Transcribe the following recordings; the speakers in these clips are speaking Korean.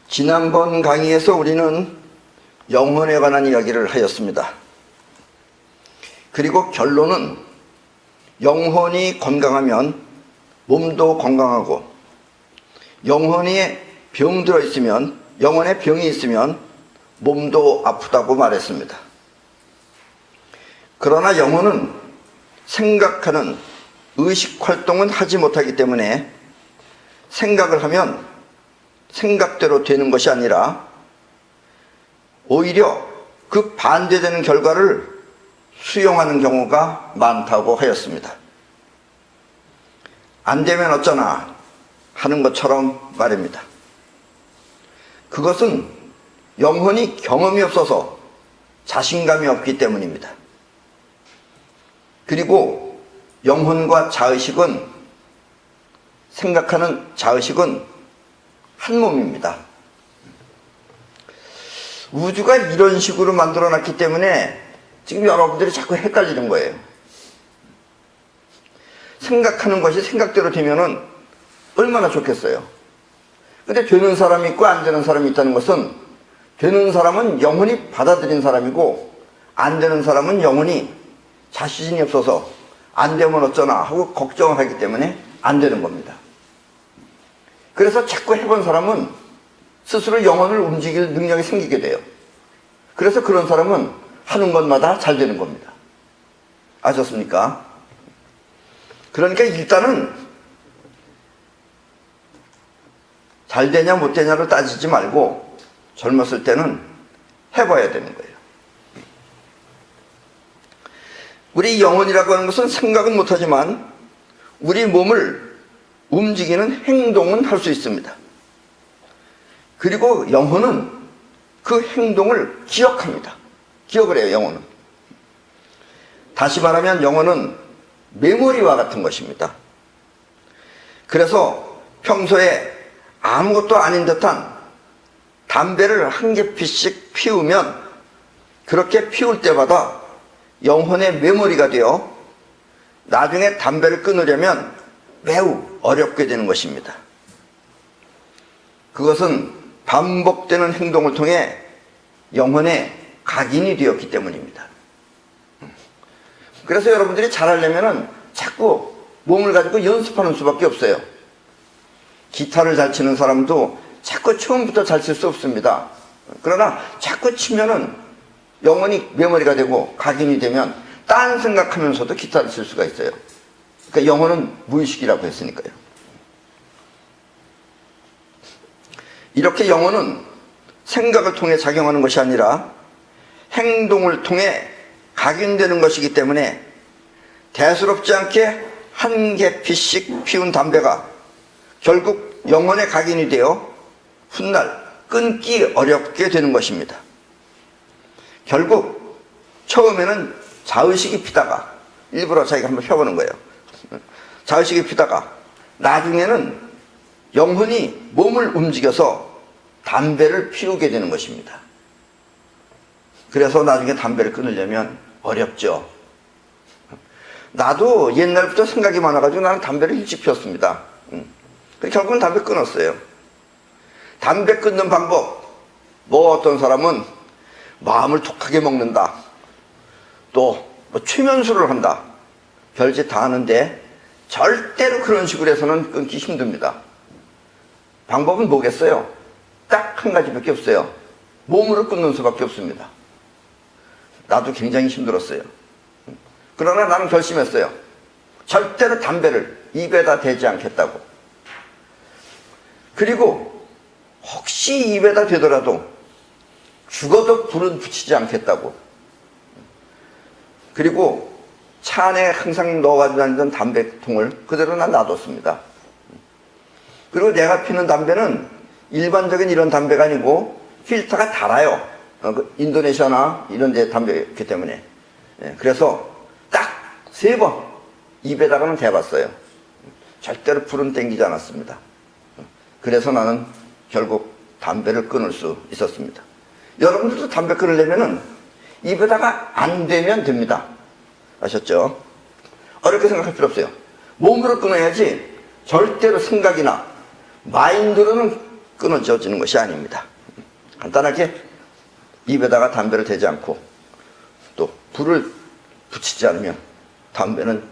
지난번 강의에서 우리는 영혼에 관한 이야기를 하였습니다. 그리고 결론은 영혼이 건강하면 몸도 건강하고, 영혼이 병들어 있으면, 영혼에 병이 있으면 몸도 아프다고 말했습니다. 그러나 영혼은 생각하는 의식 활동은 하지 못하기 때문에 생각을 하면 생각대로 되는 것이 아니라 오히려 그 반대되는 결과를 수용하는 경우가 많다고 하였습니다. 안 되면 어쩌나 하는 것처럼 말입니다. 그것은 영혼이 경험이 없어서 자신감이 없기 때문입니다. 그리고 영혼과 자의식은, 생각하는 자의식은 한 몸입니다. 우주가 이런 식으로 만들어놨기 때문에 지금 여러분들이 자꾸 헷갈리는 거예요. 생각하는 것이 생각대로 되면은 얼마나 좋겠어요. 근데 되는 사람이 있고 안 되는 사람이 있다는 것은, 되는 사람은 영혼이 받아들인 사람이고 안 되는 사람은 영혼이 자신이 없어서 안 되면 어쩌나 하고 걱정을 하기 때문에 안 되는 겁니다. 그래서 자꾸 해본 사람은 스스로 영혼을 움직일 능력이 생기게 돼요. 그래서 그런 사람은 하는 것마다 잘 되는 겁니다. 아셨습니까? 그러니까 일단은 잘 되냐 못 되냐를 따지지 말고 젊었을 때는 해봐야 되는 거예요. 우리 영혼이라고 하는 것은 생각은 못하지만 우리 몸을 움직이는 행동은 할 수 있습니다. 그리고 영혼은 그 행동을 기억합니다. 기억을 해요, 영혼은. 다시 말하면 영혼은 메모리와 같은 것입니다. 그래서 평소에 아무것도 아닌 듯한 담배를 한 개피씩 피우면 그렇게 피울 때마다 영혼의 메모리가 되어 나중에 담배를 끊으려면 매우 어렵게 되는 것입니다. 그것은 반복되는 행동을 통해 영혼의 각인이 되었기 때문입니다. 그래서 여러분들이 잘하려면 자꾸 몸을 가지고 연습하는 수밖에 없어요. 기타를 잘 치는 사람도 자꾸 처음부터 잘 칠 수 없습니다. 그러나 자꾸 치면은 영혼이 메모리가 되고 각인이 되면 딴 생각하면서도 기타를 칠 수가 있어요. 그러니까 영혼은 무의식이라고 했으니까요. 이렇게 영혼은 생각을 통해 작용하는 것이 아니라 행동을 통해 각인되는 것이기 때문에 대수롭지 않게 한 개피씩 피운 담배가 결국 영혼의 각인이 되어 훗날 끊기 어렵게 되는 것입니다. 결국 처음에는 자의식이 피다가, 일부러 자기가 한번 펴보는 거예요. 자의식이 피다가 나중에는 영혼이 몸을 움직여서 담배를 피우게 되는 것입니다. 그래서 나중에 담배를 끊으려면 어렵죠. 나도 옛날부터 생각이 많아가지고 나는 담배를 일찍 피웠습니다. 결국은 담배 끊었어요. 담배 끊는 방법, 뭐 어떤 사람은 마음을 독하게 먹는다, 또 뭐 최면술을 한다, 별짓 다 하는데 절대로 그런 식으로 해서는 끊기 힘듭니다. 방법은 뭐겠어요? 딱 한 가지밖에 없어요. 몸으로 끊는 수밖에 없습니다. 나도 굉장히 힘들었어요. 그러나 나는 결심했어요. 절대로 담배를 입에다 대지 않겠다고. 그리고 혹시 입에다 대더라도 죽어도 불은 붙이지 않겠다고. 그리고 차 안에 항상 넣어가지고 다니던 담배통을 그대로 난 놔뒀습니다. 그리고 내가 피는 담배는 일반적인 이런 담배가 아니고 필터가 달아요. 인도네시아나 이런 데 담배였기 때문에. 그래서 딱 3번 입에다가는 대봤어요. 절대로 불은 땡기지 않았습니다. 그래서 나는 결국 담배를 끊을 수 있었습니다. 여러분들도 담배 끊으려면은 입에다가 안 대면 됩니다. 아셨죠? 어렵게 생각할 필요 없어요. 몸으로 끊어야지 절대로 생각이나 마인드로는 끊어지는 것이 아닙니다. 간단하게 입에다가 담배를 대지 않고 또 불을 붙이지 않으면 담배는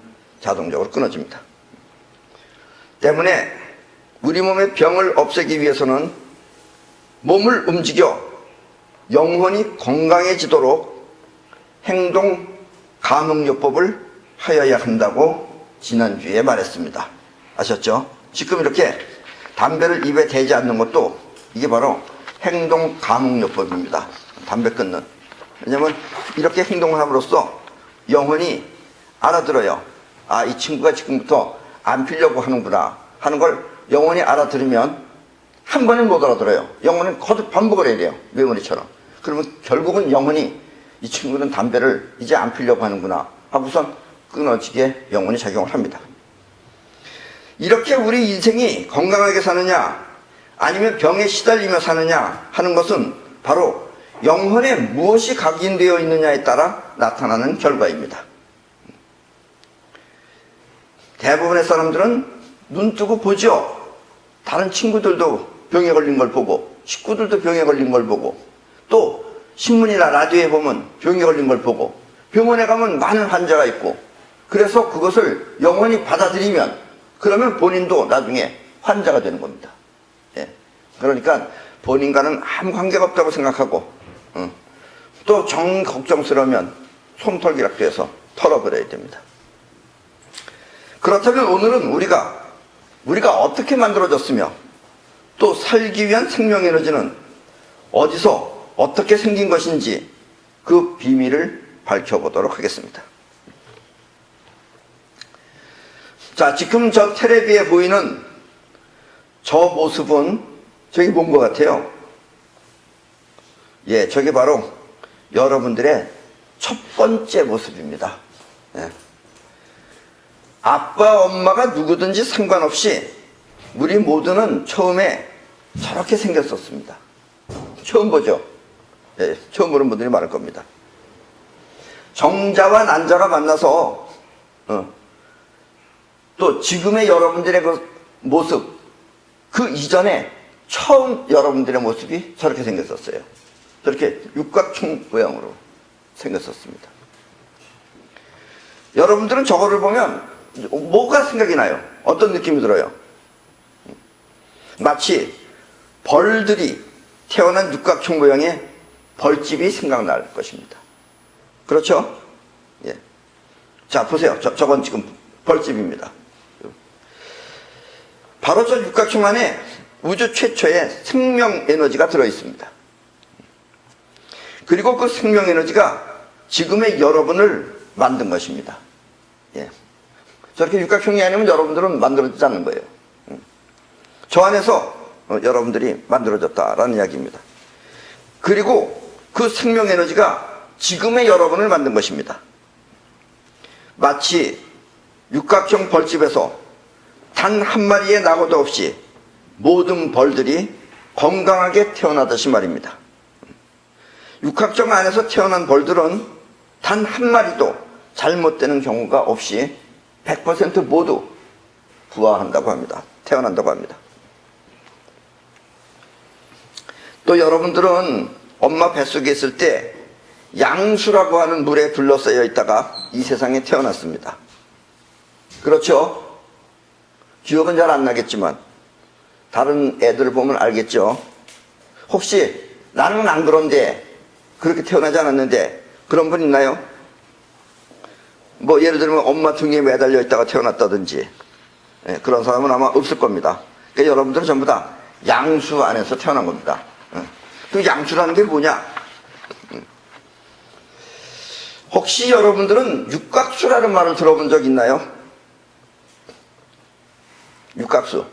자동적으로 끊어집니다. 때문에 우리 몸의 병을 없애기 위해서는 몸을 움직여 영혼이 건강해지도록 행동 감흥요법을 하여야 한다고 지난주에 말했습니다. 아셨죠? 지금 이렇게 담배를 입에 대지 않는 것도 이게 바로 행동 감흥요법입니다. 담배 끊는. 왜냐면 이렇게 행동을 함으로써 영혼이 알아들어요. 아, 이 친구가 지금부터 안 피려고 하는구나 하는 걸 영혼이 알아들으면 한 번에 못 알아들어요. 영혼은 거듭 반복을 해야 돼요. 메모리처럼. 그러면 결국은 영혼이 이 친구는 담배를 이제 안 피려고 하는구나 하고선 끊어지게 영혼이 작용을 합니다. 이렇게 우리 인생이 건강하게 사느냐 아니면 병에 시달리며 사느냐 하는 것은 바로 영혼에 무엇이 각인되어 있느냐에 따라 나타나는 결과입니다. 대부분의 사람들은 눈 뜨고 보죠. 다른 친구들도 병에 걸린 걸 보고 식구들도 병에 걸린 걸 보고 또 신문이나 라디오에 보면 병에 걸린 걸 보고 병원에 가면 많은 환자가 있고 그래서 그것을 영원히 받아들이면 그러면 본인도 나중에 환자가 되는 겁니다. 예. 그러니까 본인과는 아무 관계가 없다고 생각하고 또 정 걱정스러우면 솜털기라도 해서 털어버려야 됩니다. 그렇다면 오늘은 우리가 어떻게 만들어졌으며 또 살기 위한 생명에너지는 어디서 어떻게 생긴 것인지 그 비밀을 밝혀보도록 하겠습니다. 자, 지금 저 텔레비에 보이는 저 모습은 저기 뭔 것 같아요? 예, 저게 바로 여러분들의 첫 번째 모습입니다. 예. 아빠, 엄마가 누구든지 상관없이 우리 모두는 처음에 저렇게 생겼었습니다. 처음 보죠? 예, 처음 보는 분들이 많을 겁니다. 정자와 난자가 만나서 또 지금의 여러분들의 그 모습, 그 이전에 처음 여러분들의 모습이 저렇게 생겼었어요. 저렇게 육각형 모양으로 생겼었습니다. 여러분들은 저거를 보면 뭐가 생각이 나요? 어떤 느낌이 들어요? 마치 벌들이 태어난 육각형 모양의 벌집이 생각날 것입니다. 그렇죠? 예. 자, 보세요. 저건 지금 벌집입니다. 바로 저 육각형 안에 우주 최초의 생명 에너지가 들어있습니다. 그리고 그 생명 에너지가 지금의 여러분을 만든 것입니다. 예. 저렇게 육각형이 아니면 여러분들은 만들어지지 않는 거예요. 저 안에서 여러분들이 만들어졌다라는 이야기입니다. 그리고 그 생명 에너지가 지금의 여러분을 만든 것입니다. 마치 육각형 벌집에서 단 한 마리의 낙오도 없이 모든 벌들이 건강하게 태어나듯이 말입니다. 육각형 안에서 태어난 벌들은 단 한 마리도 잘못되는 경우가 없이 100% 모두 부화한다고 합니다. 태어난다고 합니다. 또 여러분들은 엄마 뱃속에 있을 때 양수라고 하는 물에 둘러싸여 있다가 이 세상에 태어났습니다. 그렇죠? 기억은 잘 안 나겠지만 다른 애들 보면 알겠죠? 혹시 나는 안 그런데 그렇게 태어나지 않았는데 그런 분 있나요? 뭐 예를 들면 엄마 등에 매달려 있다가 태어났다든지 그런 사람은 아마 없을 겁니다. 그러니까 여러분들은 전부 다 양수 안에서 태어난 겁니다. 그 양수라는 게 뭐냐? 혹시 여러분들은 육각수라는 말을 들어본 적 있나요? 육각수.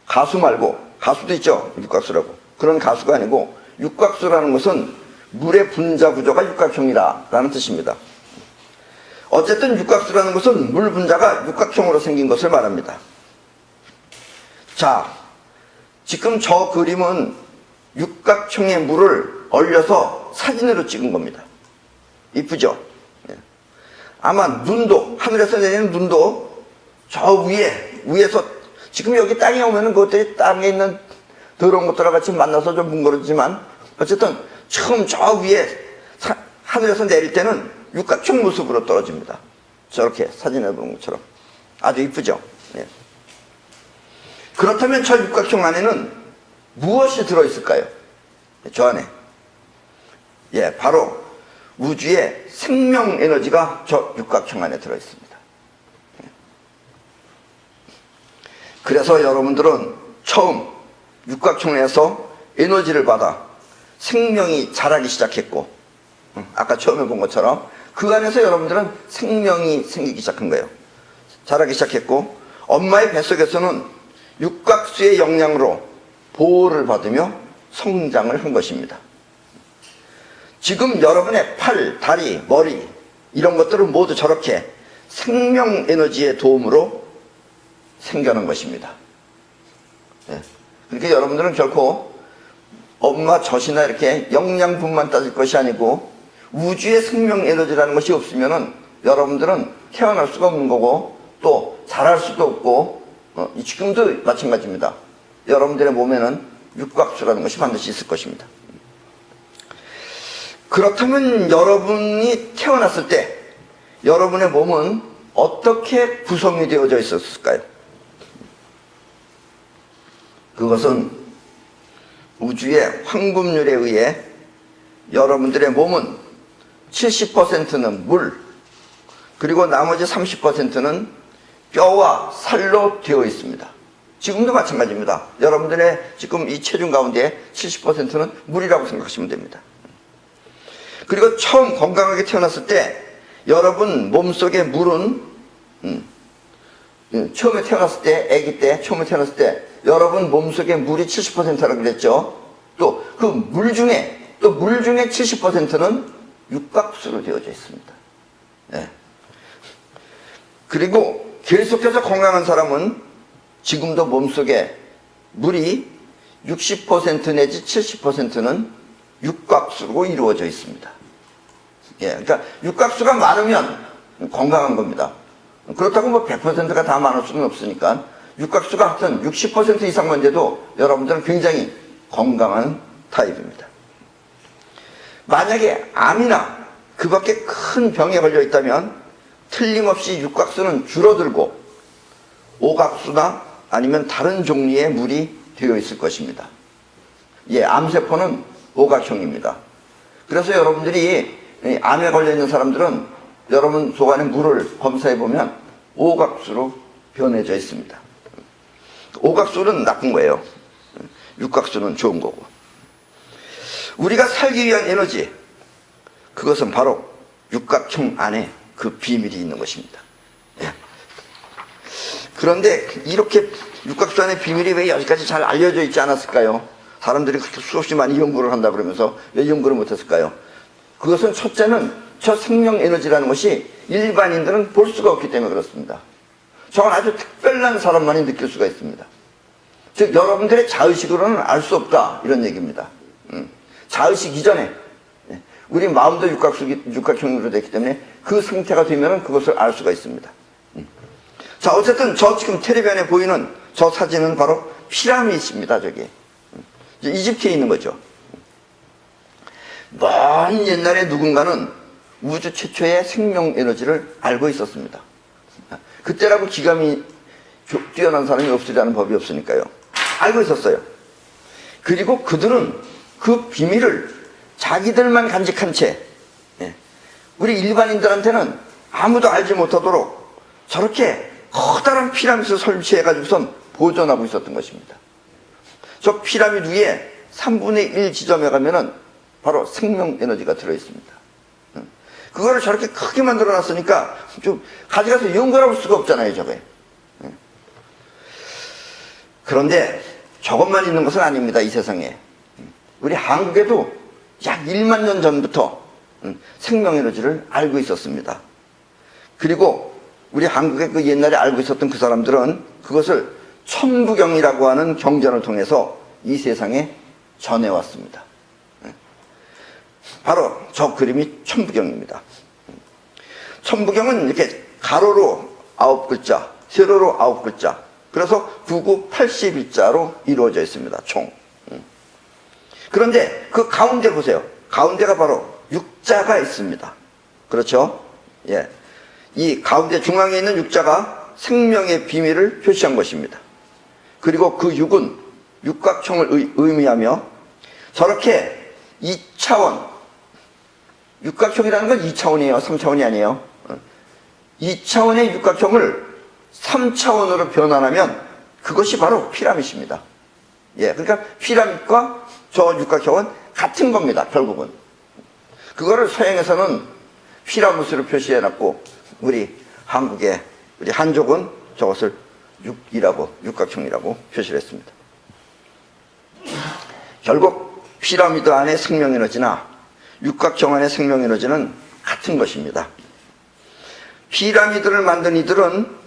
가수 말고, 가수도 있죠? 육각수라고. 그런 가수가 아니고 육각수라는 것은 물의 분자 구조가 육각형이라는 뜻입니다. 어쨌든 육각수라는 것은 물 분자가 육각형으로 생긴 것을 말합니다. 자, 지금 저 그림은 육각형의 물을 얼려서 사진으로 찍은 겁니다. 이쁘죠? 아마 눈도, 하늘에서 내리는 눈도 저 위에서 지금 여기 땅에 오면은 그것들이 땅에 있는 더러운 것들과 같이 만나서 좀 뭉그러지만 어쨌든 처음 저 위에 하늘에서 내릴 때는 육각형 모습으로 떨어집니다. 저렇게 사진에 보는 것처럼. 아주 이쁘죠? 예. 그렇다면 저 육각형 안에는 무엇이 들어있을까요? 저 안에. 예, 바로 우주의 생명 에너지가 저 육각형 안에 들어있습니다. 예. 그래서 여러분들은 처음 육각형에서 에너지를 받아 생명이 자라기 시작했고, 아까 처음에 본 것처럼 그 안에서 여러분들은 생명이 생기기 시작한 거예요. 자라기 시작했고, 엄마의 뱃속에서는 육각수의 영향으로 보호를 받으며 성장을 한 것입니다. 지금 여러분의 팔, 다리, 머리 이런 것들은 모두 저렇게 생명 에너지의 도움으로 생겨난 것입니다. 네. 그러니까 여러분들은 결코 엄마 젖이나 이렇게 영양분만 따질 것이 아니고 우주의 생명 에너지라는 것이 없으면은 여러분들은 태어날 수가 없는 거고 또 자랄 수도 없고 지금도 마찬가지입니다. 여러분들의 몸에는 육각수라는 것이 반드시 있을 것입니다. 그렇다면 여러분이 태어났을 때 여러분의 몸은 어떻게 구성이 되어져 있었을까요? 그것은 우주의 황금률에 의해 여러분들의 몸은 70%는 물, 그리고 나머지 30%는 뼈와 살로 되어 있습니다. 지금도 마찬가지입니다. 여러분들의 지금 이 체중 가운데 70%는 물이라고 생각하시면 됩니다. 그리고 처음 건강하게 태어났을 때 여러분 몸속의 물은 처음에 태어났을 때, 아기 때, 처음에 태어났을 때 여러분 몸속의 물이 70%라고 그랬죠. 또 그 물 중에 70%는 육각수로 되어져 있습니다. 네. 그리고 계속해서 건강한 사람은 지금도 몸속에 물이 60% 내지 70%는 육각수로 이루어져 있습니다. 예, 그러니까 육각수가 많으면 건강한 겁니다. 그렇다고 뭐 100%가 다 많을 수는 없으니까 육각수가 하여튼 60% 이상만 돼도 여러분들은 굉장히 건강한 타입입니다. 만약에 암이나 그 밖에 큰 병에 걸려 있다면 틀림없이 육각수는 줄어들고 오각수나 아니면 다른 종류의 물이 되어 있을 것입니다. 예, 암세포는 오각형입니다. 그래서 여러분들이 암에 걸려 있는 사람들은 여러분 속 안에 물을 검사해 보면 오각수로 변해져 있습니다. 오각수는 나쁜 거예요. 육각수는 좋은 거고. 우리가 살기 위한 에너지, 그것은 바로 육각형 안에 그 비밀이 있는 것입니다. 예. 그런데 이렇게 육각수 안의 비밀이 왜 여기까지 잘 알려져 있지 않았을까요? 사람들이 그렇게 수없이 많이 연구를 한다 그러면서 왜 연구를 못했을까요? 그것은 첫째는 저 생명 에너지라는 것이 일반인들은 볼 수가 없기 때문에 그렇습니다. 저건 아주 특별한 사람만이 느낄 수가 있습니다. 즉 여러분들의 자의식으로는 알 수 없다 이런 얘기입니다. 자의식 이전에 우리 마음도 육각형으로 됐기 때문에 그 상태가 되면 그것을 알 수가 있습니다. 자, 어쨌든 저 지금 텔레비전에 보이는 저 사진은 바로 피라미드입니다. 저기 이집트에 있는 거죠. 먼 옛날에 누군가는 우주 최초의 생명 에너지를 알고 있었습니다. 그때라고 기감이 뛰어난 사람이 없으리라는 법이 없으니까요. 알고 있었어요. 그리고 그들은 그 비밀을 자기들만 간직한 채 우리 일반인들한테는 아무도 알지 못하도록 저렇게 커다란 피라미드를 설치해가지고선 보존하고 있었던 것입니다. 저 피라미드 위에 3분의 1 지점에 가면은 바로 생명 에너지가 들어있습니다. 그거를 저렇게 크게 만들어 놨으니까 좀 가져가서 연구해 볼 수가 없잖아요, 저게. 그런데 저것만 있는 것은 아닙니다, 이 세상에. 우리 한국에도 약 1만 년 전부터 생명 에너지를 알고 있었습니다. 그리고 우리 한국에 그 옛날에 알고 있었던 그 사람들은 그것을 천부경이라고 하는 경전을 통해서 이 세상에 전해왔습니다. 바로 저 그림이 천부경입니다. 천부경은 이렇게 가로로 9글자, 세로로 9글자, 그래서 99, 80일자로 이루어져 있습니다. 총. 그런데 그 가운데 보세요. 가운데가 바로 육자가 있습니다. 그렇죠? 예. 이 가운데 중앙에 있는 육자가 생명의 비밀을 표시한 것입니다. 그리고 그 육은 육각형을 의미하며 저렇게 2차원, 육각형이라는 건 2차원이에요. 3차원이 아니에요. 2차원의 육각형을 3차원으로 변환하면 그것이 바로 피라밋입니다. 예, 그러니까 피라밋과 저 육각형은 같은 겁니다. 결국은. 그거를 서양에서는 피라미드로 표시해놨고 우리 한국의 우리 한족은 저것을 육각형이라고 표시를 했습니다. 결국 피라미드 안의 생명에너지나 육각형 안의 생명에너지는 같은 것입니다. 피라미드를 만든 이들은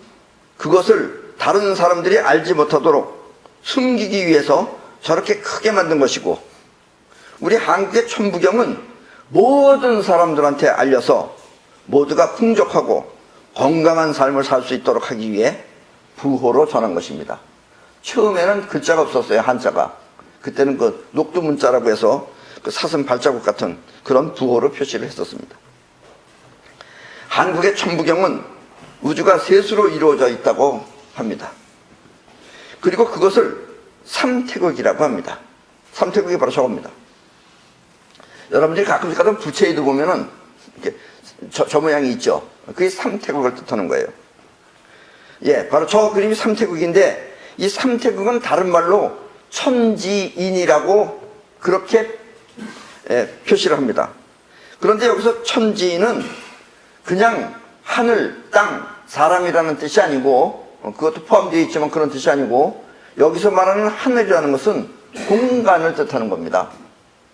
그것을 다른 사람들이 알지 못하도록 숨기기 위해서 저렇게 크게 만든 것이고, 우리 한국의 천부경은 모든 사람들한테 알려서 모두가 풍족하고 건강한 삶을 살 수 있도록 하기 위해 부호로 전한 것입니다. 처음에는 글자가 없었어요. 한자가. 그때는 그 녹두문자라고 해서 그 사슴 발자국 같은 그런 부호로 표시를 했었습니다. 한국의 천부경은 우주가 셋으로 이루어져 있다고 합니다. 그리고 그것을 삼태극이라고 합니다. 삼태극이 바로 저겁니다. 여러분들이 가끔씩 가다 부채에도 보면은 이렇게 저 모양이 있죠. 그게 삼태극을 뜻하는 거예요. 예, 바로 저 그림이 삼태극인데, 이 삼태극은 다른 말로 천지인이라고 그렇게 표시를 합니다. 그런데 여기서 천지인은 그냥 하늘, 땅, 사람이라는 뜻이 아니고, 그것도 포함되어 있지만 그런 뜻이 아니고, 여기서 말하는 하늘이라는 것은 공간을 뜻하는 겁니다.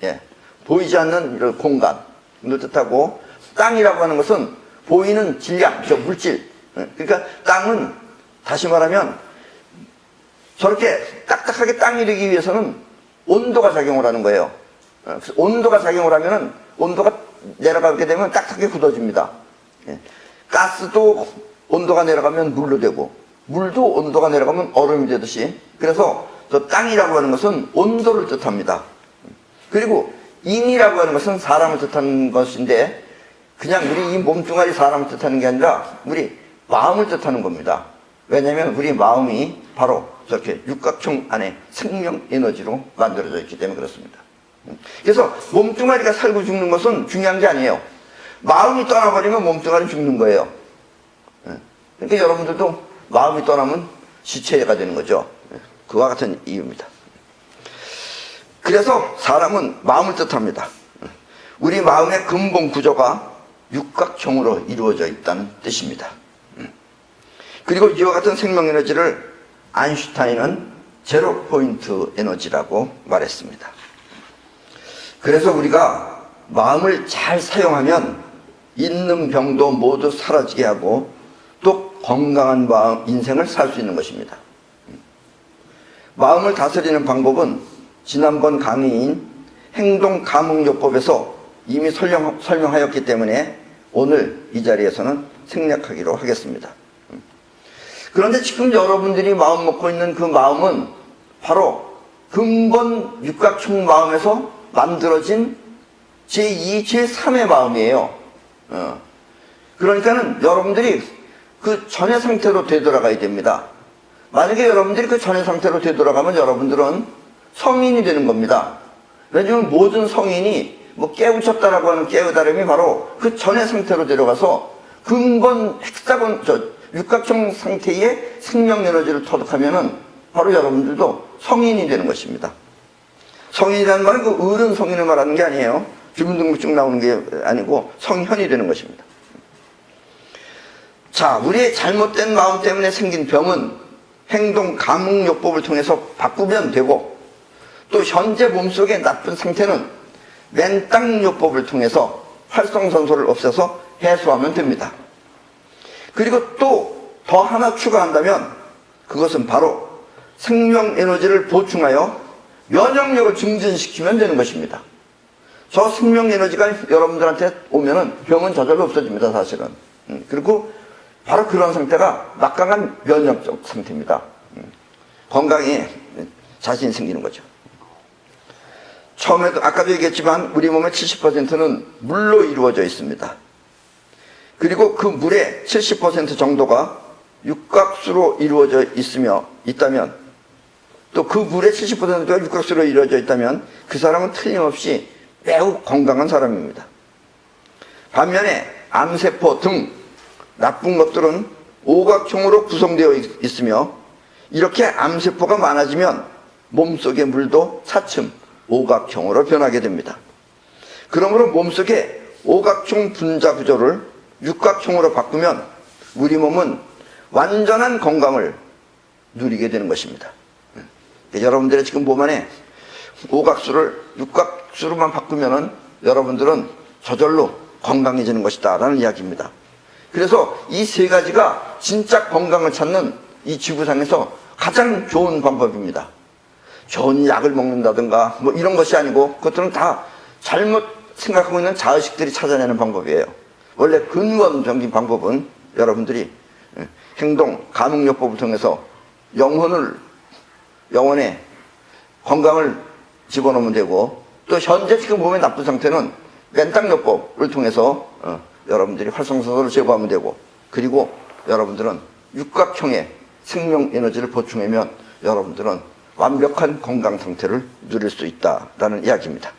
예, 보이지 않는 이런 공간을 뜻하고, 땅이라고 하는 것은 보이는 질량, 물질. 그러니까 땅은 다시 말하면 저렇게 딱딱하게 땅이 되기 위해서는 온도가 작용을 하는 거예요. 온도가 작용을 하면은 온도가 내려가게 되면 딱딱하게 굳어집니다. 가스도 온도가 내려가면 물로 되고, 물도 온도가 내려가면 얼음이 되듯이, 그래서 저 땅이라고 하는 것은 온도를 뜻합니다. 그리고 인이라고 하는 것은 사람을 뜻하는 것인데, 그냥 우리 이 몸뚱아리 사람을 뜻하는 게 아니라 우리 마음을 뜻하는 겁니다. 왜냐하면 우리 마음이 바로 저렇게 육각형 안에 생명 에너지로 만들어져 있기 때문에 그렇습니다. 그래서 몸뚱아리가 살고 죽는 것은 중요한 게 아니에요. 마음이 떠나버리면 몸뚱아리는 죽는 거예요. 그러니까 여러분들도 마음이 떠나면 시체가 되는 거죠. 그와 같은 이유입니다. 그래서 사람은 마음을 뜻합니다. 우리 마음의 근본 구조가 육각형으로 이루어져 있다는 뜻입니다. 그리고 이와 같은 생명 에너지를 아인슈타인은 제로 포인트 에너지라고 말했습니다. 그래서 우리가 마음을 잘 사용하면 있는 병도 모두 사라지게 하고 또 건강한 인생을 살 수 있는 것입니다. 마음을 다스리는 방법은 지난번 강의인 행동감흥요법에서 이미 설명하였기 때문에 오늘 이 자리에서는 생략하기로 하겠습니다. 그런데 지금 여러분들이 마음 먹고 있는 그 마음은 바로 근본 육각형 마음에서 만들어진 제2, 제3의 마음이에요. 그러니까는 여러분들이 그 전의 상태로 되돌아가야 됩니다. 만약에 여러분들이 그 전의 상태로 되돌아가면 여러분들은 성인이 되는 겁니다. 왜냐하면 모든 성인이 깨우쳤다라고 하는 깨우다름이 바로 그 전의 상태로 데려가서 근본 육각형 상태의 생명 에너지를 터득하면은 바로 여러분들도 성인이 되는 것입니다. 성인이라는 말은 그 어른 성인을 말하는 게 아니에요. 주민등록증 나오는 게 아니고 성현이 되는 것입니다. 자, 우리의 잘못된 마음 때문에 생긴 병은 행동 감흥요법을 통해서 바꾸면 되고, 또 현재 몸속의 나쁜 상태는 맨땅요법을 통해서 활성산소를 없애서 해소하면 됩니다. 그리고 또 더 하나 추가한다면 그것은 바로 생명 에너지를 보충하여 면역력을 증진시키면 되는 것입니다. 저 생명 에너지가 여러분들한테 오면은 병은 저절로 없어집니다, 사실은. 그리고 바로 그런 상태가 막강한 면역적 상태입니다. 건강에 자신이 생기는 거죠. 처음에도 아까도 얘기했지만 우리 몸의 70%는 물로 이루어져 있습니다. 그리고 그 물의 70% 정도가 육각수로 이루어져 있다면 또 그 물의 70%가 육각수로 이루어져 있다면 그 사람은 틀림없이 매우 건강한 사람입니다. 반면에 암세포 등 나쁜 것들은 오각형으로 구성되어 있으며 이렇게 암세포가 많아지면 몸속의 물도 차츰 오각형으로 변하게 됩니다. 그러므로 몸속의 오각형 분자 구조를 육각형으로 바꾸면 우리 몸은 완전한 건강을 누리게 되는 것입니다. 여러분들의 지금 몸 안에 오각수를 육각수로만 바꾸면은 여러분들은 저절로 건강해지는 것이다 라는 이야기입니다. 그래서 이 세 가지가 진짜 건강을 찾는 이 지구상에서 가장 좋은 방법입니다. 좋은 약을 먹는다든가 뭐 이런 것이 아니고 그것들은 다 잘못 생각하고 있는 자의식들이 찾아내는 방법이에요. 원래 근원적인 방법은 여러분들이 행동, 감흥요법을 통해서 영혼에 건강을 집어넣으면 되고 또 현재 지금 몸의 나쁜 상태는 맨땅요법을 통해서 여러분들이 활성산소를 제거하면 되고 그리고 여러분들은 육각형의 생명 에너지를 보충하면 여러분들은 완벽한 건강 상태를 누릴 수 있다라는 이야기입니다.